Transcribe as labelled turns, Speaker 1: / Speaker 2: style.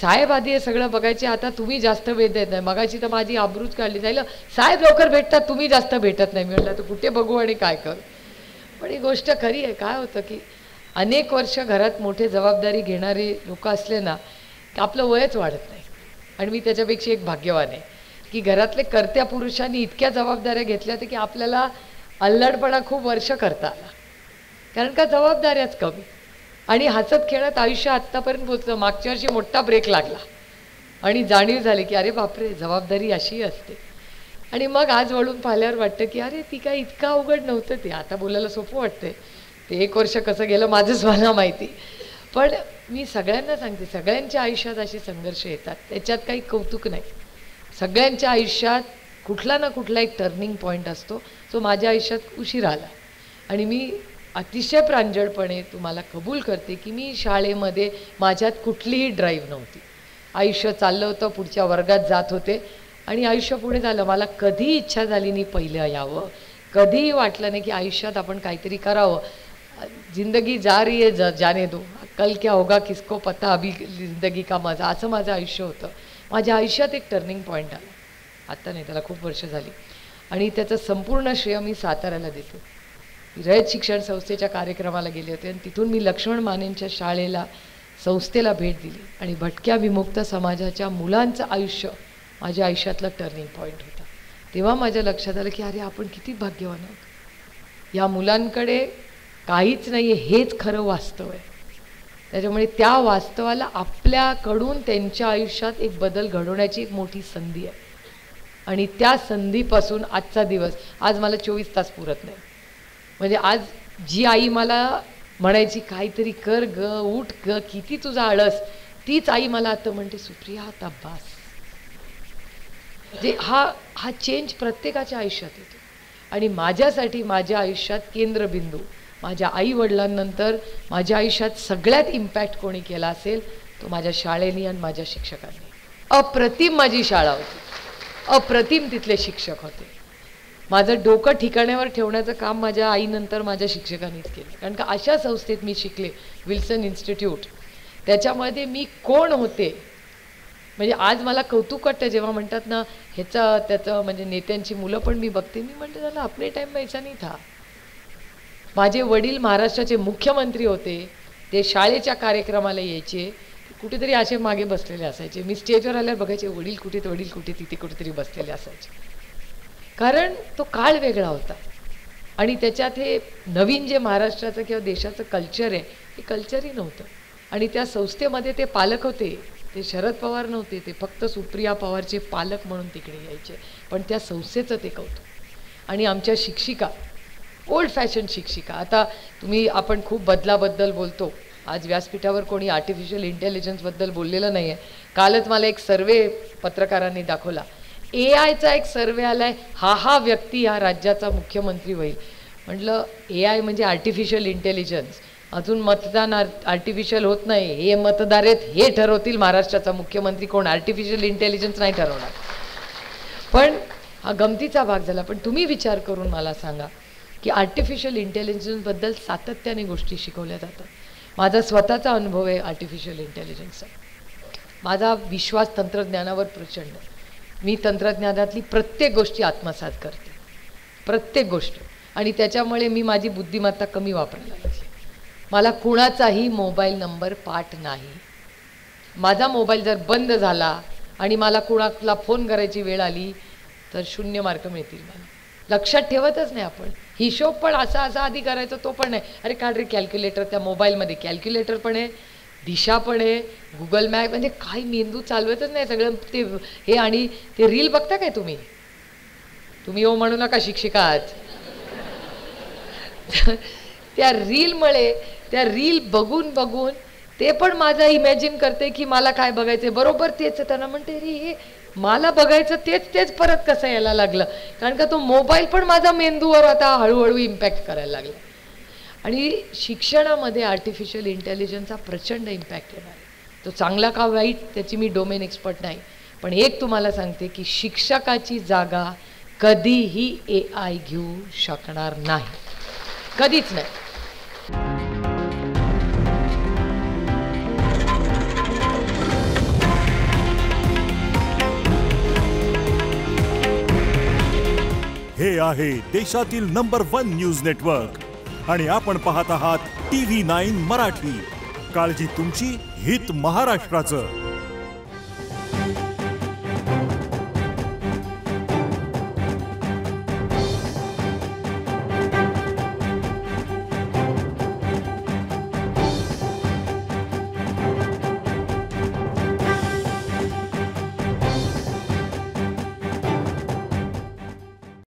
Speaker 1: साहेब आधी हे सगळं बघायचे, आता तुम्ही जास्त वेळ देत नाही. मगाशी तर माझी आबरूच काढली जाईल, साहेब लवकर भेटतात, तुम्ही जास्त भेटत नाही. मी म्हटलं तर कुठे बघू आणि काय करू. पण ही गोष्ट खरी आहे. काय होतं की अनेक वर्ष घरात मोठे जबाबदारी घेणारे लोक असले ना की आपलं वयच वाढत नाही. आणि मी त्याच्यापेक्षा एक भाग्यवान आहे की घरातले कर्त्या पुरुषांनी इतक्या जबाबदाऱ्या घेतल्या होत्या की आपल्याला अल्लडपणा खूप वर्ष करता आला, कारण का जबाबदाऱ्याच कमी. आणि हसत खेळत आयुष्य आत्तापर्यंत पोचलं. मागच्या वर्षी मोठा ब्रेक लागला आणि जाणीव झाली की अरे बापरे, जबाबदारी अशी असते. आणि मग आज वळून पाहिल्यावर वाटतं की अरे ती काय इतकं अवघड नव्हतं ते. आता बोलायला सोपं वाटते, ते 1 वर्ष कसं गेलं माझंच मला माहिती. पण मी सगळ्यांना सांगते, सगळ्यांच्या आयुष्यात असे संघर्ष येतात, त्याच्यात काही कौतुक नाही. सगळ्यांच्या आयुष्यात कुठला ना कुठला एक टर्निंग पॉईंट असतो, जो माझ्या आयुष्यात उशीर आला. आणि मी अतिशय प्रांजळपणे तुम्हाला कबूल करते की मी शाळेमध्ये माझ्यात कुठलीही ड्राईव्ह नव्हती. आयुष्य चाललं होतं, पुढच्या वर्गात जात होते आणि आयुष्य पुढे झालं. मला कधीही इच्छा झाली नाही पहिलं यावं, कधीही वाटलं नाही की आयुष्यात आपण काहीतरी करावं. जिंदगी जा रही है जाने दो, कल क्या होगा किसको पता, अभी जिंदगी का मजा, असं माझं आयुष्य होतं. माझ्या आयुष्यात एक टर्निंग पॉईंट आला, आत्ता नाही, त्याला खूप वर्ष झाली. आणि त्याचं संपूर्ण श्रेय मी साताऱ्याला देतो. रयत शिक्षण संस्थेच्या कार्यक्रमाला गेले होते आणि तिथून मी लक्ष्मण मानेंच्या शाळेला, संस्थेला भेट दिली. आणि भटक्या विमुक्त समाजाच्या मुलांचं आयुष्य माझ्या आयुष्यातलं टर्निंग पॉईंट होता. तेव्हा माझ्या लक्षात आलं की अरे आपण किती भाग्यवान आहोत. या मुलांकडे काहीच नाही आहे, हेच खरं वास्तव आहे. त्याच्यामुळे त्या वास्तवाला आपल्याकडून त्यांच्या आयुष्यात एक बदल घडवण्याची एक मोठी संधी आहे. आणि त्या संधीपासून आजचा दिवस, आज मला 24 तास पुरत नाही. म्हणजे आज जी आई मला म्हणायची काहीतरी कर ग, उठ ग, किती तुझा आळस, तीच आई मला आता म्हणते सुप्रिया आता बास. जे हा चेंज प्रत्येकाच्या आयुष्यात येतो. आणि माझ्यासाठी माझ्या आयुष्यात केंद्रबिंदू, माझ्या आई वडिलांनंतर माझ्या आयुष्यात सगळ्यात इम्पॅक्ट कोणी केला असेल तो माझ्या शाळेनी आणि माझ्या शिक्षकांनी. अप्रतिम माझी शाळा होती, अप्रतिम तिथले शिक्षक होते. माझं डोकं ठिकाण्यावर ठेवण्याचं काम माझ्या आईनंतर माझ्या शिक्षकांनीच केलं. कारण का अशा संस्थेत मी शिकले, विल्सन इन्स्टिट्यूट. त्याच्यामध्ये मी कोण होते, म्हणजे आज मला कौतुक वाटतं जेव्हा म्हणतात ना ह्याचं त्याचं, म्हणजे नेत्यांची मुलं पण मी बघते, मी म्हणते त्याला आपले टाईम में ऐसा नहीं था. माझे वडील महाराष्ट्राचे मुख्यमंत्री होते, ते शाळेच्या कार्यक्रमाला यायचे, कुठेतरी असे मागे बसलेले असायचे. मी स्टेजवर आल्यावर बघायचे वडील कुठे, वडील कुठे, तिथे कुठेतरी बसलेले असायचे. कारण तो काळ वेगळा होता. आणि त्याच्यात हे नवीन जे महाराष्ट्राचं किंवा देशाचं कल्चर आहे, हे कल्चरही नव्हतं. आणि त्या संस्थेमध्ये ते पालक होते, ते शरद पवार नव्हते, ते फक्त सुप्रिया पवारचे पालक म्हणून तिकडे यायचे. पण त्या संस्थेचं ते कौतुक. आणि आमच्या शिक्षिका, ओल्ड फॅशन शिक्षिका. आता आपण खूप बदलाबद्दल बोलतो, आज व्यासपीठावर कोणी आर्टिफिशियल इंटेलिजन्सबद्दल बोललेलं नाही आहे. कालच मला एक सर्वे पत्रकारांनी दाखवला, AI एक सर्वे आलाय, हा व्यक्ती या राज्याचा मुख्यमंत्री होईल. म्हटलं AI म्हणजे आर्टिफिशियल इंटेलिजन्स, अजून मतदान आर्टिफिशियल होत नाही, हे मतदार आहेत, हे ठरवतील महाराष्ट्राचा मुख्यमंत्री कोण, आर्टिफिशियल इंटेलिजन्स नाही ठरवणार. पण हा गमतीचा भाग झाला. पण तुम्ही विचार करून मला सांगा की आर्टिफिशियल इंटेलिजन्सबद्दल सातत्याने गोष्टी शिकवल्या जातात. माझा स्वतःचा अनुभव आहे आर्टिफिशियल इंटेलिजन्सचा. माझा विश्वास तंत्रज्ञानावर प्रचंड. मी तंत्रज्ञानातली प्रत्येक गोष्टी आत्मसात करते, प्रत्येक गोष्ट. आणि त्याच्यामुळे मी माझी बुद्धिमत्ता कमी वापरायला लागली. मला कुणाचाही मोबाईल नंबर पाठ नाही. माझा मोबाईल जर बंद झाला आणि मला कुणाला फोन करायची वेळ आली तर 0 मार्क मिळतील मला. लक्षात ठेवतच नाही आपण. हिशोब पण असा आधी करायचा तो पण नाही. अरे काढ रे कॅल्क्युलेटर, त्या मोबाईलमध्ये कॅल्क्युलेटर पण आहे, दिशा पण आहे, गुगल मॅप, म्हणजे काही मेंदू चालवतच नाही सगळं ते हे. आणि ते रील बघता काय तुम्ही हो म्हणू नका शिक्षिका आज. त्या रीलमुळे, त्या रील बघून ते पण माझा इमॅजिन करते की मला काय बघायचं, बरोबर तेच. त्यांना म्हणते रे हे मला बघायचं तेच परत कसं यायला लागलं. कारण का तो मोबाईल पण माझा मेंदूवर आता हळूहळू इम्पॅक्ट करायला लागला. आणि शिक्षणामध्ये आर्टिफिशियल इंटेलिजन्सचा प्रचंड इम्पॅक्ट येणार आहे. तो चांगला का वाईट त्याची मी डोमेन एक्सपर्ट नाही. पण एक तुम्हाला सांगते की शिक्षकाची जागा कधीही AI घेऊ शकणार नाही, कधीच नाही.
Speaker 2: आहे देशातील नंबर 1 न्यूज नेटवर्क आणि आपण पाहत आहात TV9 मराठी. काळजी तुमची, हित महाराष्ट्राचं.